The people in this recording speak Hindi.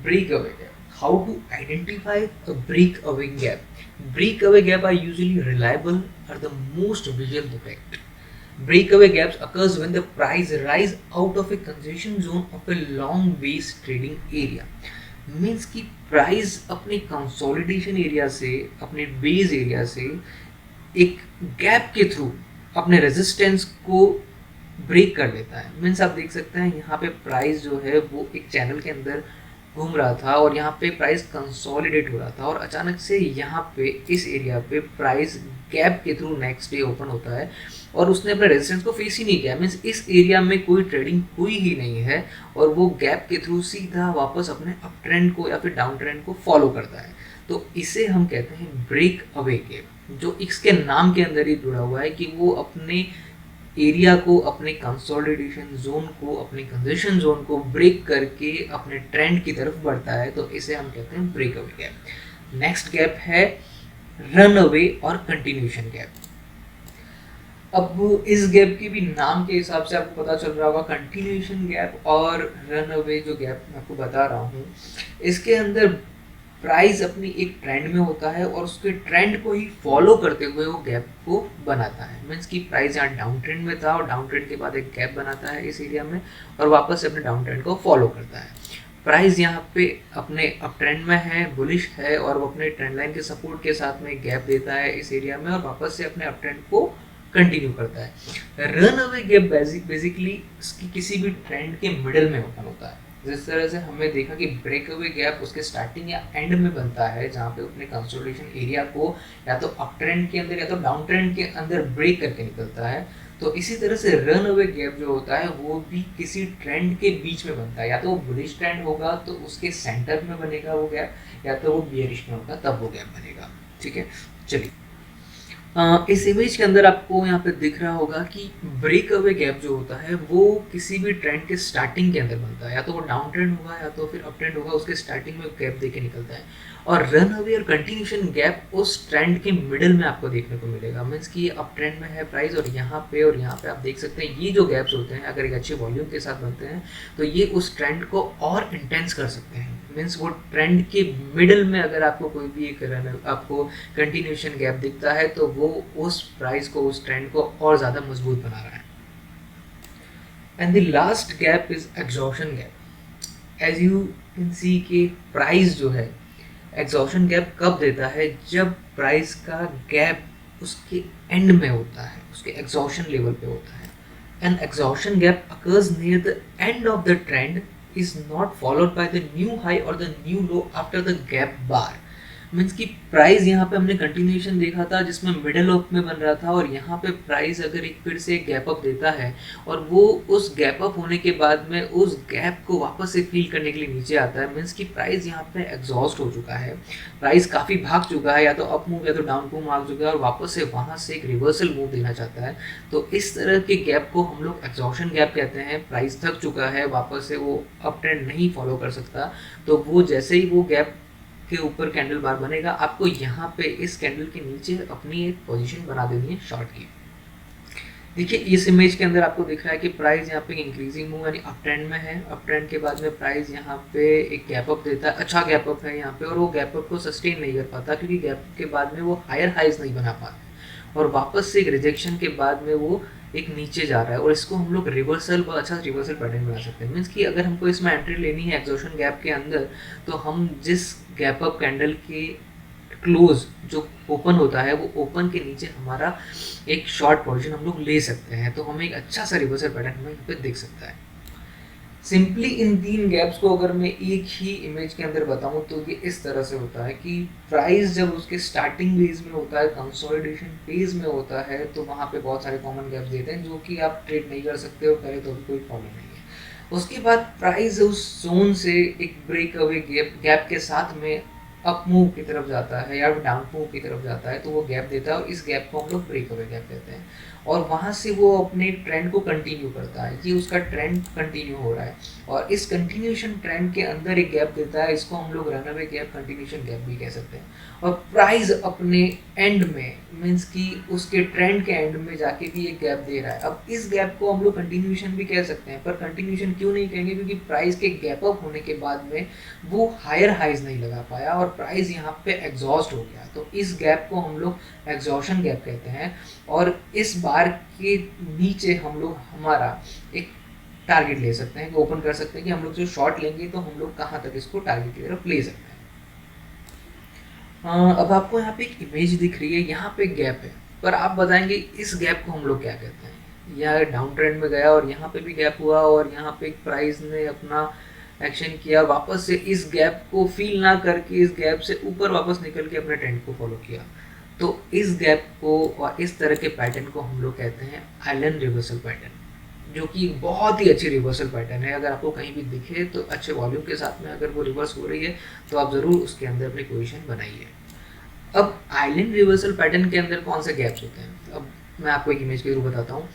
Breakaway gap. How to identify a breakaway gap? Breakaway gap are usually reliable or the most visual effect. Breakaway gaps occurs when the price rise out of a congestion zone of a long base trading area. Means कि प्राइस अपने कंसोलिडेशन एरिया से, अपने बेस एरिया से एक गैप के थ्रू अपने रेजिस्टेंस को ब्रेक कर लेता है. मीन्स आप देख सकते हैं यहाँ पे प्राइस जो है वो एक चैनल के अंदर घूम रहा था और यहाँ पे प्राइस कंसोलिडेट हो रहा था और अचानक से यहाँ पे इस एरिया पे प्राइस गैप के थ्रू नेक्स्ट डे ओपन होता है और उसने अपने रेजिस्टेंस को फेस ही नहीं किया. मीन्स इस एरिया में कोई ट्रेडिंग हुई ही नहीं है और वो गैप के थ्रू सीधा वापस अपने अप ट्रेंड को या फिर डाउन ट्रेंड को फॉलो करता है. तो इसे हम कहते हैं ब्रेक अवे गैप, जो इसके नाम के अंदर ही जुड़ा हुआ है कि वो अपने एरिया को, अपने कंसोलिडेशन जोन को, अपने कंजेशन जोन को ब्रेक करके अपने ट्रेंड की तरफ बढ़ता है. तो इसे हम कहते हैं break away gap. Next gap है रन अवे और कंटिन्यूशन गैप. अब इस गैप की भी नाम के हिसाब से आपको पता चल रहा होगा, कंटिन्यूशन गैप और रन अवे जो गैप मैं आपको बता रहा हूँ, इसके अंदर प्राइस अपनी एक ट्रेंड में होता है और उसके ट्रेंड को ही फॉलो करते हुए वो गैप को बनाता है. मीन्स कि प्राइस यहाँ डाउन ट्रेंड में था और डाउन ट्रेंड के बाद एक गैप बनाता है इस एरिया में और वापस से अपने डाउन ट्रेंड को फॉलो करता है. प्राइस यहाँ पे अपने अप ट्रेंड में है, बुलिश है और वो अपने ट्रेंड लाइन के सपोर्ट के साथ में गैप देता है इस एरिया में और वापस से अपने अप ट्रेंड को कंटिन्यू करता है. रन अवे गैप बेसिकली किसी भी ट्रेंड के मिडल में ओपन होता है. जिस तरह से हमने देखा कि ब्रेक अवे गैप उसके स्टार्टिंग या एंड में बनता है जहाँ पे अपने कंसोलिडेशन एरिया को या तो अप ट्रेंड के अंदर या तो डाउन ट्रेंड के अंदर ब्रेक करके निकलता है. तो इसी तरह से रन अवे गैप जो होता है वो भी किसी ट्रेंड के बीच में बनता है. या तो वो बुलिश ट्रेंड होगा तो उसके सेंटर में बनेगा वो गैप, या तो वो बियरिश में होगा तब वो गैप बनेगा. ठीक है, चलिए इस इमेज के अंदर आपको यहाँ पे दिख रहा होगा कि ब्रेक अवे गैप जो होता है वो किसी भी ट्रेंड के स्टार्टिंग के अंदर बनता है. या तो वो डाउन ट्रेंड होगा या तो फिर अप ट्रेंड होगा, उसके स्टार्टिंग में गैप देके निकलता है. और रन अवे और कंटिन्यूशन गैप उस ट्रेंड के मिडल में आपको देखने को मिलेगा. मीन्स कि ये अप ट्रेंड में है प्राइस और यहाँ पे आप देख सकते हैं ये जो गैप्स होते हैं अगर एक अच्छे वॉल्यूम के साथ बनते हैं तो ये उस ट्रेंड को और इंटेंस कर सकते हैं. मीन्स वो ट्रेंड के मिडल में अगर आपको कोई भी एक आपको कंटिन्यूशन गैप दिखता है तो वो उस प्राइस को, उस ट्रेंड को और ज़्यादा मजबूत बना रहा है. And the last gap is exhaustion gap. As you can see कि प्राइस जो है एग्जॉशन गैप कब देता है, जब प्राइस का गैप उसके एंड में होता है, उसके एग्जॉशन लेवल पे होता है. An exhaustion gap occurs near the end of the trend is not followed by the new high or the new low after the gap bar. Means कि प्राइस यहाँ पे हमने कंटिन्यूशन देखा था जिसमें मिडल ऑफ में बन रहा था और यहाँ पे प्राइस अगर एक फिर से गैप अप देता है और वो उस गैप अप होने के बाद में उस गैप को वापस से फील करने के लिए नीचे आता है. मीन्स कि प्राइस यहाँ पे एग्जॉस्ट हो चुका है, प्राइस काफ़ी भाग चुका है, या तो अप मूव या तो डाउन मूव आ चुका है और वापस से वहाँ से एक रिवर्सल मूव देना चाहता है. तो इस तरह के गैप को हम लोग एग्जॉशन गैप कहते हैं. प्राइस थक चुका है, वापस से वो अप ट्रेंड नहीं फॉलो कर सकता, तो वो जैसे ही वो गैप के ऊपर कैंडल बार बनेगा आपको यहाँ पे इस कैंडल के नीचे अपनी एक पोजीशन बना देनी है शॉर्ट की. देखिए इस इमेज के अंदर आपको दिख रहा है कि प्राइस यहाँ पे इंक्रीजिंग मूव यानी अप ट्रेंड में है. अप ट्रेंड के बाद में प्राइस यहाँ पे एक गैप अप देता है, अच्छा गैप अप है यहाँ पे, और वो गैप अप को सस्टेन नहीं कर पाता क्योंकि गैप के बाद में वो हायर हाइज नहीं बना पाता और वापस से एक रिजेक्शन के बाद में वो एक नीचे जा रहा है और इसको हम लोग रिवर्सल, बहुत अच्छा रिवर्सल पैटर्न बना सकते हैं. मीन्स कि अगर हमको इसमें एंट्री लेनी है एग्जॉशन गैप के अंदर तो हम जिस गैप अप कैंडल के क्लोज जो ओपन होता है वो ओपन के नीचे हमारा एक शॉर्ट पोजीशन हम लोग ले सकते हैं. तो हमें एक अच्छा सा रिवर्सल पैटर्न हमें यहाँ पे दिख सकता है. सिंपली इन तीन गैप्स को अगर मैं एक ही इमेज के अंदर बताऊं तो ये इस तरह से होता है कि प्राइस जब उसके स्टार्टिंग फेज में होता है, कंसोलिडेशन फेज में होता है, तो वहाँ पे बहुत सारे कॉमन गैप्स देते हैं जो कि आप ट्रेड नहीं कर सकते और करें तो भी कोई प्रॉब्लम नहीं है. उसके बाद प्राइस उस जोन से एक ब्रेक अवे गैप के साथ में अप मूव की तरफ जाता है या डाउन मूव की तरफ जाता है तो वो गैप देता है और इस गैप को हम लोग ब्रेक अवे गैप कहते हैं. और वहाँ से वो अपने ट्रेंड को कंटिन्यू करता है। ये उसका ट्रेंड कंटिन्यू हो रहा है और इस कंटिन्यूशन ट्रेंड के अंदर एक गैप देता है, इसको हम लोग रनअवे गैप, कंटिन्यूशन गैप भी कह सकते हैं। और प्राइस अपने एंड में, मीन्स कि उसके ट्रेंड के एंड में जाके भी एक गैप दे रहा है। अब इस गैप को हम लोग कंटिन्यूशन भी कह सकते हैं, पर कंटिन्यूशन क्यों नहीं कहेंगे, क्योंकि प्राइस के गैप अप होने के बाद में वो हायर हाइज नहीं लगा पाया और प्राइस यहाँ पे एग्जॉस्ट हो गया। तो इस गैप को हम लोग एग्जॉशन गैप कहते हैं। और इस बार के नीचे हम लोग हमारा एक टारगेट ले सकते हैं, ओपन कर सकते हैं कि हम लोग जो शॉर्ट लेंगे तो हम लोग कहाँ तक इसको टारगेट की तरफ ले सकते हैं। अब आपको यहाँ पे एक इमेज दिख रही है, यहाँ पे गैप है, पर आप बताएंगे इस गैप को हम लोग क्या कहते हैं। यह डाउन ट्रेंड में गया और यहाँ पे भी गैप हुआ और यहाँ पे प्राइस ने अपना एक्शन किया, वापस से इस गैप को फील ना करके इस गैप से ऊपर वापस निकल के अपने ट्रेंड को फॉलो किया। तो इस गैप को और इस तरह के पैटर्न को हम लोग कहते हैं आइलैंड रिवर्सल पैटर्न, जो कि बहुत ही अच्छी रिवर्सल पैटर्न है। अगर आपको कहीं भी दिखे तो अच्छे वॉल्यूम के साथ में अगर वो रिवर्स हो रही है तो आप ज़रूर उसके अंदर अपनी पोजीशन बनाइए। अब आइलैंड रिवर्सल पैटर्न के अंदर कौन से गैप्स होते हैं, अब मैं आपको एक इमेज के थ्रू बताता हूँ।